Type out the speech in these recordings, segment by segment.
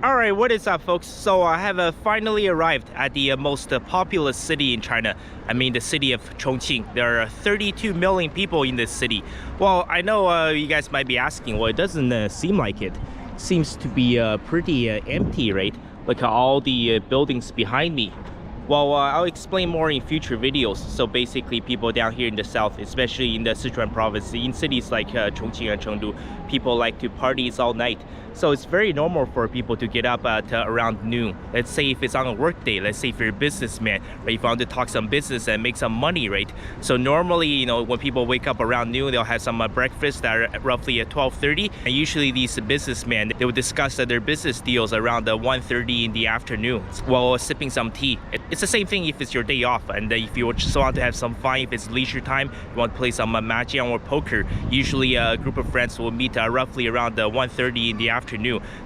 Alright, what is up folks? So I have finally arrived at the most populous city in China. I mean the city of Chongqing. There are 32 million people in this city. Well, I know you guys might be asking, well, it doesn't seem like it. Seems to be pretty empty, right? Look at all the buildings behind me. Well, I'll explain more in future videos. So basically people down here in the south, especially in the Sichuan province, in cities like Chongqing and Chengdu, people like to parties all night. So it's very normal for people to get up at around noon. Let's say if it's on a work day, let's say if you're a businessman, right, if you want to talk some business and make some money, right? So normally, you know, when people wake up around noon, they'll have some breakfast at roughly at 12:30. And usually these businessmen, they will discuss their business deals around 1:30 in the afternoon while sipping some tea. It's the same thing if it's your day off, and if you just want to have some fun, if it's leisure time, you want to play some mahjong or poker, usually a group of friends will meet roughly around 1:30 in the afternoon.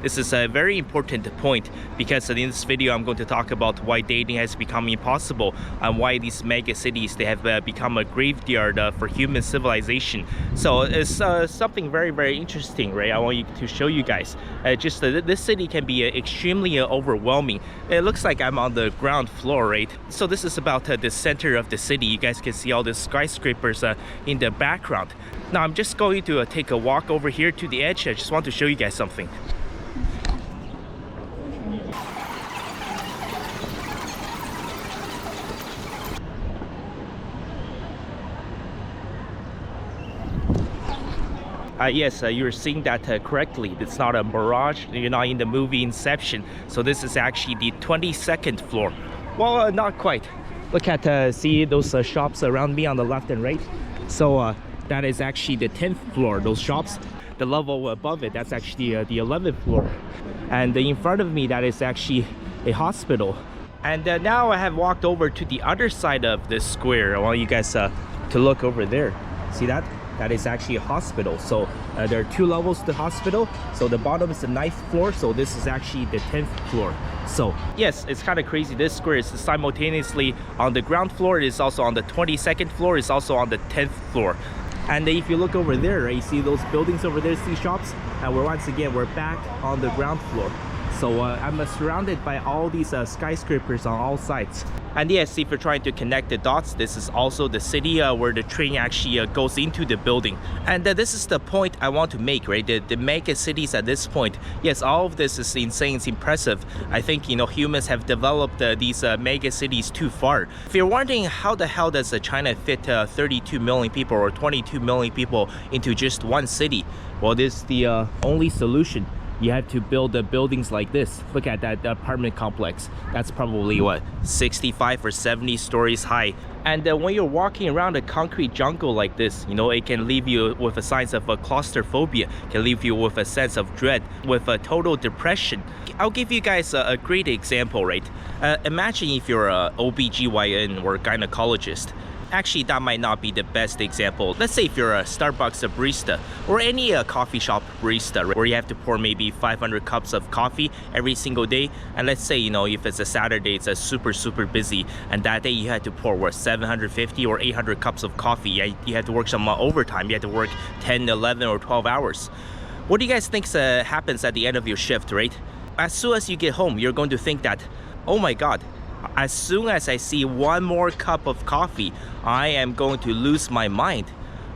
This is a very important point because in this video I'm going to talk about why dating has become impossible and why these mega cities, they have become a graveyard for human civilization. So it's something very, very interesting, right? I want to show you guys. This city can be extremely overwhelming. It looks like I'm on the ground floor, right? So this is about the center of the city. You guys can see all the skyscrapers in the background. Now I'm just going to take a walk over here to the edge. I just want to show you guys something. Yes, you're seeing that correctly. It's not a mirage. You're not in the movie Inception. So this is actually the 22nd floor. Well, not quite. Look at, see those shops around me on the left and right? So that is actually the 10th floor, those shops. The level above it, that's actually the 11th floor. And in front of me, that is actually a hospital. And now I have walked over to the other side of this square. I want you guys to look over there. See that? That is actually a hospital. So there are two levels to the hospital. So the bottom is the 9th floor. So this is actually the 10th floor. So yes, it's kind of crazy. This square is simultaneously on the ground floor. It is also on the 22nd floor. It's also on the 10th floor. And if you look over there, right, you see those buildings over there, see shops? And we're back on the ground floor. So I'm surrounded by all these skyscrapers on all sides. And yes, if you're trying to connect the dots, this is also the city where the train actually goes into the building. And this is the point I want to make, right? The mega cities at this point. Yes, all of this is insane, it's impressive. I think, you know, humans have developed these mega cities too far. If you're wondering how the hell does China fit 32 million people or 22 million people into just one city, well, this is the only solution. You have to build buildings like this. Look at that apartment complex. That's probably what, 65 or 70 stories high. And when you're walking around a concrete jungle like this, you know, it can leave you with a sense of claustrophobia, can leave you with a sense of dread, with a total depression. I'll give you guys a great example, right? Imagine if you're a OBGYN or a gynecologist. Actually, that might not be the best example. Let's say if you're a Starbucks barista or any coffee shop barista, right, where you have to pour maybe 500 cups of coffee every single day. And let's say, you know, if it's a Saturday, it's a super busy. And that day you had to pour, what, 750 or 800 cups of coffee. You had to work some overtime. You had to work 10, 11 or 12 hours. What do you guys think happens at the end of your shift, right? As soon as you get home, you're going to think that, oh my God, as soon as I see one more cup of coffee, I am going to lose my mind.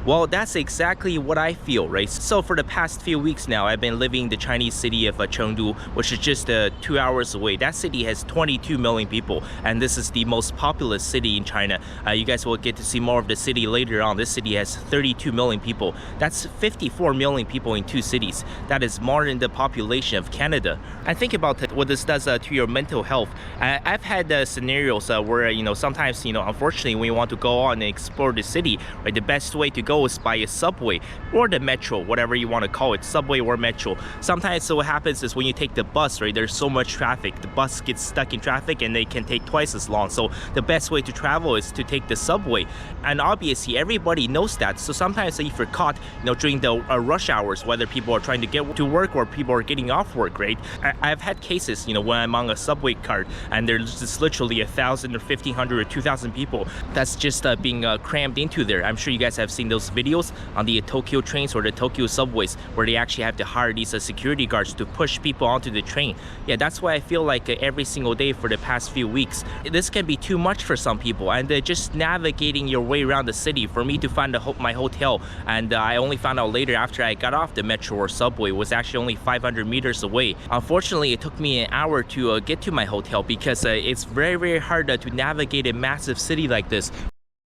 Well, that's exactly what I feel, right? So for the past few weeks now, I've been living in the Chinese city of Chengdu, which is just 2 hours away. That city has 22 million people, and this is the most populous city in China. You guys will get to see more of the city later on. This city has 32 million people. That's 54 million people in two cities. That is more than the population of Canada. And think about what this does to your mental health. I've had scenarios where, you know, sometimes, you know, unfortunately, when you want to go on and explore the city, right, the best way to go is by a subway or the metro, whatever you want to call it, subway or metro. Sometimes so what happens is when you take the bus, right, there's so much traffic, the bus gets stuck in traffic and they can take twice as long. So the best way to travel is to take the subway. And obviously everybody knows that. So sometimes if you're caught, you know, during the rush hours, whether people are trying to get to work or people are getting off work, right? I've had cases, you know, when I'm on a subway cart and there's just literally 1,000 or 1,500 or 2,000 people that's just being crammed into there. I'm sure you guys have seen those those videos on the Tokyo trains or the Tokyo subways where they actually have to hire these security guards to push people onto the train. Yeah, that's why I feel like every single day for the past few weeks, this can be too much for some people. And just navigating your way around the city, for me to find my hotel, and I only found out later after I got off the metro or subway, was actually only 500 meters away. Unfortunately, it took me an hour to get to my hotel because it's very hard to navigate a massive city like this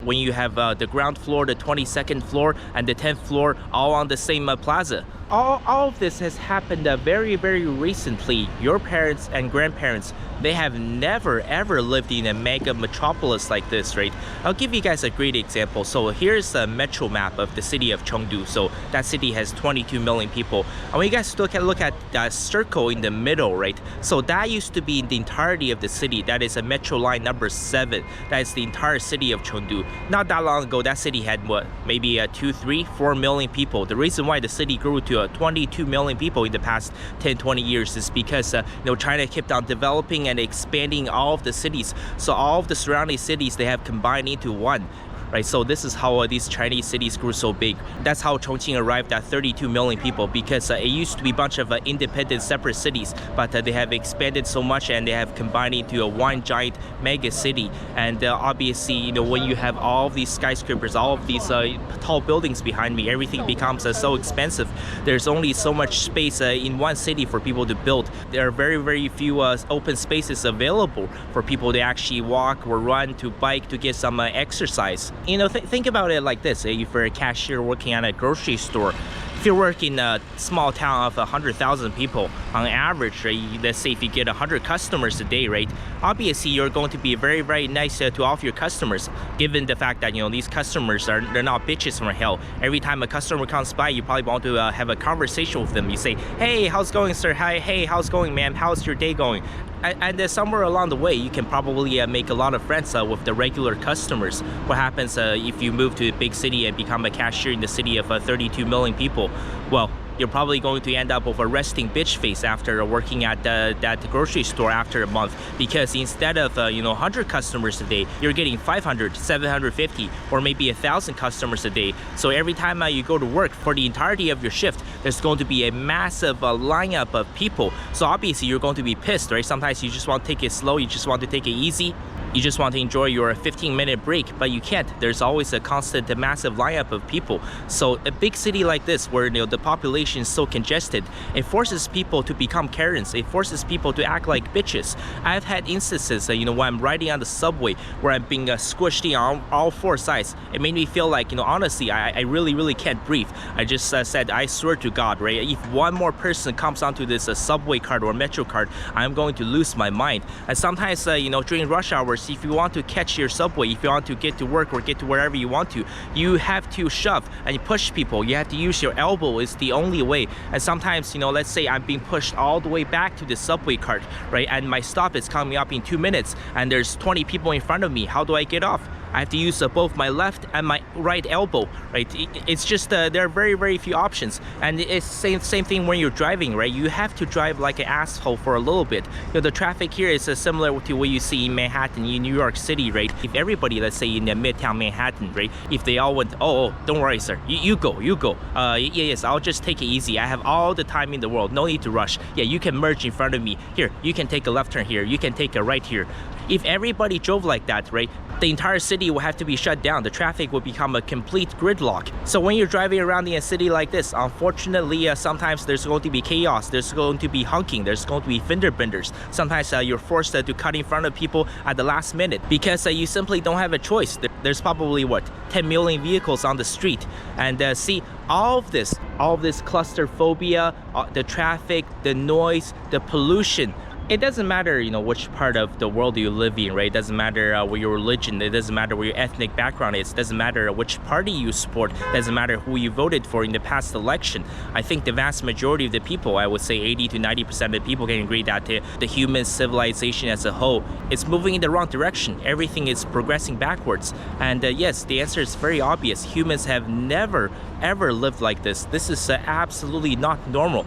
when you have the ground floor, the 22nd floor, and the 10th floor all on the same plaza. All of this has happened very recently. Your parents and grandparents, they have never ever lived in a mega metropolis like this, right? I'll give you guys a great example. So here's a metro map of the city of Chengdu. So that city has 22 million people. And when you guys look at that circle in the middle, right? So that used to be the entirety of the city. That is a metro line number 7. That is the entire city of Chengdu. Not that long ago, that city had what? Maybe 2, 3, 4 million people. The reason why the city grew to 22 million people in the past 10-20 years is because China kept on developing and expanding all of the cities. So all of the surrounding cities, they have combined into one. Right, so this is how these Chinese cities grew so big. That's how Chongqing arrived at 32 million people, because it used to be a bunch of independent separate cities, but they have expanded so much and they have combined into one giant mega city. And obviously, when you have all of these skyscrapers, all of these tall buildings behind me, everything becomes so expensive. There's only so much space in one city for people to build. There are very few open spaces available for people to actually walk or run, to bike, to get some exercise. Think about it like this. If you're a cashier working at a grocery store, if you work in a small town of 100,000 people, on average, right, let's say if you get 100 customers a day, right, obviously you're going to be very nice to all of your customers, given the fact that these customers they're not bitches from hell. Every time a customer comes by, you probably want to have a conversation with them. You say, hey, how's it going, sir? Hi, hey, how's it going, ma'am? How's your day going? And somewhere along the way, you can probably make a lot of friends with the regular customers. What happens if you move to a big city and become a cashier in the city of 32 million people? Well, you're probably going to end up with a resting bitch face after working at that grocery store after a month, because instead of 100 customers a day, you're getting 500, 750, or maybe 1,000 customers a day. So every time you go to work for the entirety of your shift, there's going to be a massive lineup of people. So obviously you're going to be pissed, right? Sometimes you just want to take it slow, you just want to take it easy. You just want to enjoy your 15-minute break, but you can't. There's always a constant, massive lineup of people. So a big city like this, where the population is so congested, it forces people to become Karens. It forces people to act like bitches. I've had instances, when I'm riding on the subway, where I'm being squished in on all 4 sides. It made me feel like, honestly, I really can't breathe. I just said, I swear to God, right? If one more person comes onto this subway card or metro card, I'm going to lose my mind. And sometimes, during rush hours, if you want to catch your subway, if you want to get to work or get to wherever you want to, you have to shove and push people. You have to use your elbow. It's the only way. And sometimes, let's say I'm being pushed all the way back to the subway cart, right? And my stop is coming up in 2 minutes and there's 20 people in front of me. How do I get off? I have to use both my left and my right elbow, right? It's just there are very few options, and it's same thing when you're driving, right? You have to drive like an asshole for a little bit. The traffic here is similar to what you see in Manhattan, in New York City, right? If everybody, let's say in the Midtown Manhattan, right? If they all went, oh, don't worry, sir, you go. Yes, I'll just take it easy. I have all the time in the world. No need to rush. Yeah, you can merge in front of me. Here, you can take a left turn here. You can take a right here. If everybody drove like that, right, the entire city will have to be shut down. The traffic will become a complete gridlock. So when you're driving around in a city like this, unfortunately, sometimes there's going to be chaos. There's going to be honking. There's going to be fender benders. Sometimes you're forced to cut in front of people at the last minute because you simply don't have a choice. There's probably, 10 million vehicles on the street. And see, all of this claustrophobia, the traffic, the noise, the pollution, it doesn't matter, which part of the world you live in, right? It doesn't matter what your religion, it doesn't matter what your ethnic background is, it doesn't matter which party you support, it doesn't matter who you voted for in the past election. I think the vast majority of the people, I would say 80 to 90% of the people can agree that the human civilization as a whole is moving in the wrong direction. Everything is progressing backwards. And yes, the answer is very obvious. Humans have never ever lived like this. This is absolutely not normal.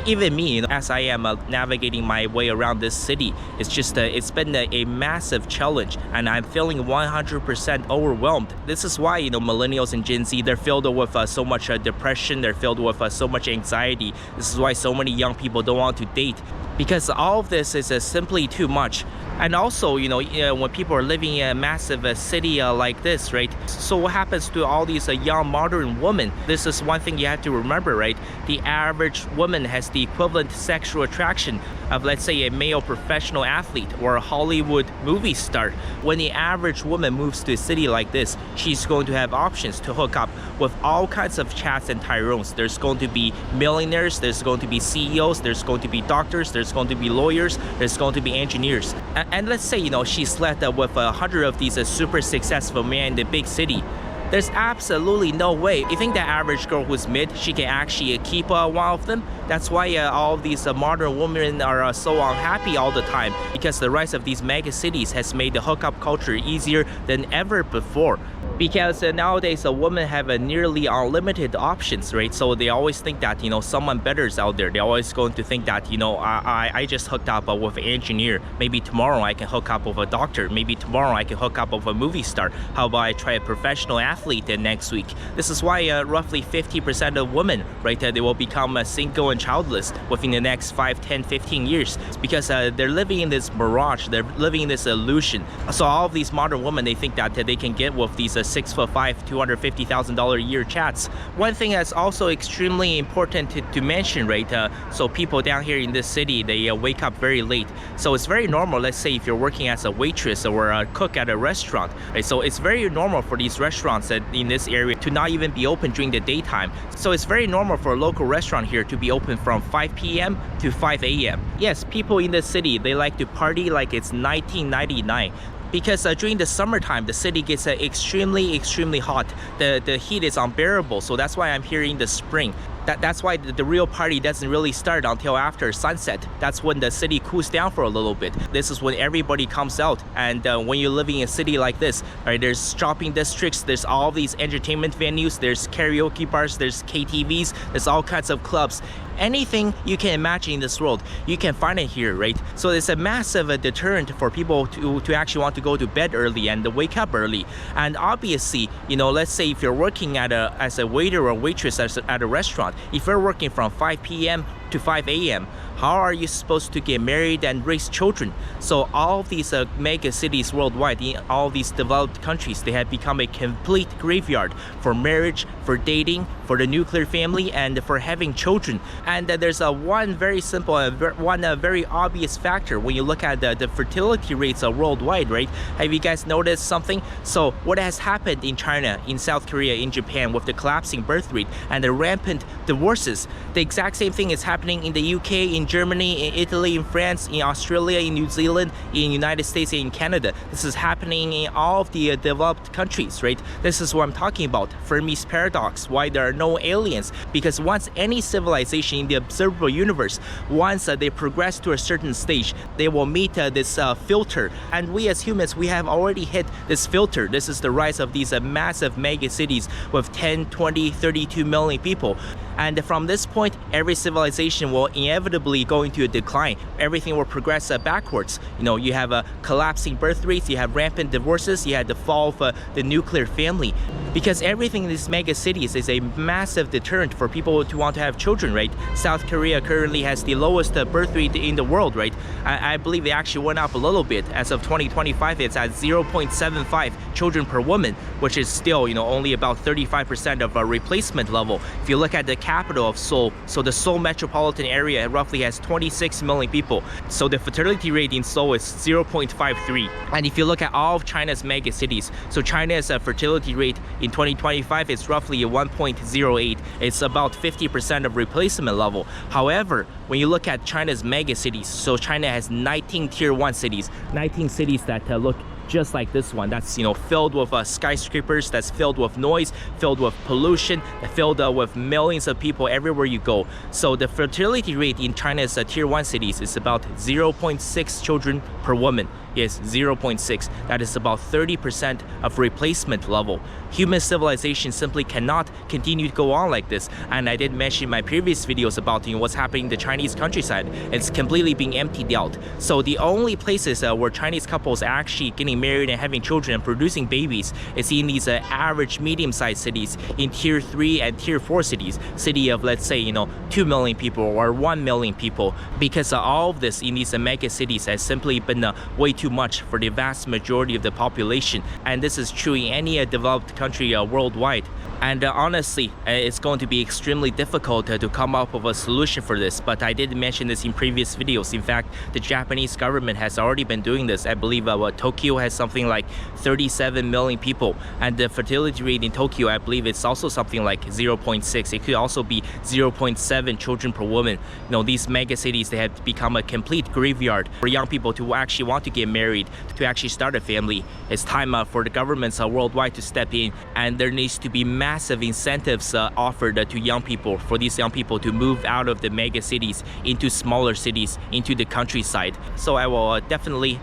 Even me, as I am navigating my way around this city. It's just it's been a massive challenge, and I'm feeling 100% overwhelmed. This is why, millennials and Gen Z, they're filled with so much depression, they're filled with so much anxiety. This is why so many young people don't want to date, because all of this is simply too much. And also, when people are living in a massive city like this, right? So what happens to all these young modern women? This is one thing you have to remember, right? The average woman has the equivalent sexual attraction of, let's say, a male professional athlete or a Hollywood movie star. When the average woman moves to a city like this, she's going to have options to hook up with all kinds of chats and tyrones. There's going to be millionaires, there's going to be CEOs, there's going to be doctors, there's going to be lawyers, there's going to be engineers. And let's say, she slept with 100 of these super successful men in the big city. There's absolutely no way. You think that average girl who's mid, she can actually keep one of them? That's why all of these modern women are so unhappy all the time, because the rise of these mega cities has made the hookup culture easier than ever before. Because nowadays women have nearly unlimited options, right? So they always think that, someone better is out there. They're always going to think that, I just hooked up with an engineer. Maybe tomorrow I can hook up with a doctor. Maybe tomorrow I can hook up with a movie star. How about I try a professional athlete next week? This is why roughly 50% of women, right, they will become single and childless within the next 5, 10, 15 years. It's because they're living in this mirage. They're living in this illusion. So all of these modern women, they think that they can get with these 6'5", $250,000 a year chats. One thing that's also extremely important to mention, right? So people down here in this city, they wake up very late. So it's very normal, let's say if you're working as a waitress or a cook at a restaurant, right? So it's very normal for these restaurants in this area to not even be open during the daytime. So it's very normal for a local restaurant here to be open from 5 p.m. to 5 a.m. Yes, people in the city, they like to party like it's 1999. Because during the summertime, the city gets extremely hot. The heat is unbearable, so that's why I'm here in the spring. That's why the real party doesn't really start until after sunset. That's when the city cools down for a little bit. This is when everybody comes out. And when you're living in a city like this, right, there's shopping districts, there's all these entertainment venues, there's karaoke bars, there's KTVs, there's all kinds of clubs. Anything you can imagine in this world, you can find it here, right? So it's a massive deterrent for people to actually want to go to bed early and wake up early. And obviously, let's say if you're working as a waiter or waitress at a restaurant, if you're working from 5 p.m. to 5 a.m., how are you supposed to get married and raise children? So all of these mega cities worldwide, in all these developed countries, they have become a complete graveyard for marriage, for dating, for the nuclear family, and for having children. And there's one very simple, one very obvious factor when you look at the fertility rates worldwide, right? Have you guys noticed something? So what has happened in China, in South Korea, in Japan with the collapsing birth rate and the rampant divorces? The exact same thing is happening in the UK, in Germany, in Italy, in France, in Australia, in New Zealand, in United States, in Canada. This is happening in all of the developed countries, right? This is what I'm talking about. Fermi's paradox, why there are no aliens. Because once any civilization in the observable universe, once they progress to a certain stage, they will meet this filter. And we as humans, we have already hit this filter. This is the rise of these massive mega cities with 10, 20, 32 million people. And from this point, every civilization will inevitably go into a decline. Everything will progress backwards. You have collapsing birth rates, you have rampant divorces, you have the fall of the nuclear family. Because everything in these mega cities is a massive deterrent for people to want to have children, right? South Korea currently has the lowest birth rate in the world, right? I believe it actually went up a little bit. As of 2025, it's at 0.75 children per woman, which is still, only about 35% of a replacement level. If you look at the capital of Seoul, so the Seoul metropolitan area roughly has 26 million people. So the fertility rate in Seoul is 0.53. And if you look at all of China's mega cities, so China's fertility rate in 2025 is roughly 1.08. It's about 50% of replacement level. However, when you look at China's mega cities, so China has 19 tier 1 cities, 19 cities that look just like this one, that's filled with skyscrapers, that's filled with noise, filled with pollution, filled with millions of people everywhere you go. So the fertility rate in China's tier 1 cities is about 0.6 children per woman. Yes, 0.6. That is about 30% of replacement level. Human civilization simply cannot continue to go on like this. And I did mention in my previous videos about what's happening in the Chinese countryside. It's completely being emptied out. So the only places where Chinese couples are actually getting married and having children and producing babies is in these average medium-sized cities in tier 3 and tier 4 cities. City of, let's say, 2 million people or 1 million people. Because all of this in these mega cities has simply been way too much for the vast majority of the population, and this is true in any developed country worldwide. And honestly, it's going to be extremely difficult to come up with a solution for this, but I did mention this in previous videos. In fact, the Japanese government has already been doing this. I believe Tokyo has something like 37 million people, and the fertility rate in Tokyo, I believe it's also something like 0.6. It could also be 0.7 children per woman. These mega cities, they have become a complete graveyard for young people to actually want to get married, to actually start a family. It's time for the governments worldwide to step in, and there needs to be massive incentives offered to young people, for these young people to move out of the mega cities into smaller cities, into the countryside. So I will definitely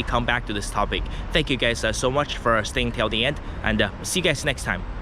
come back to this topic. Thank you guys so much for staying till the end, and see you guys next time.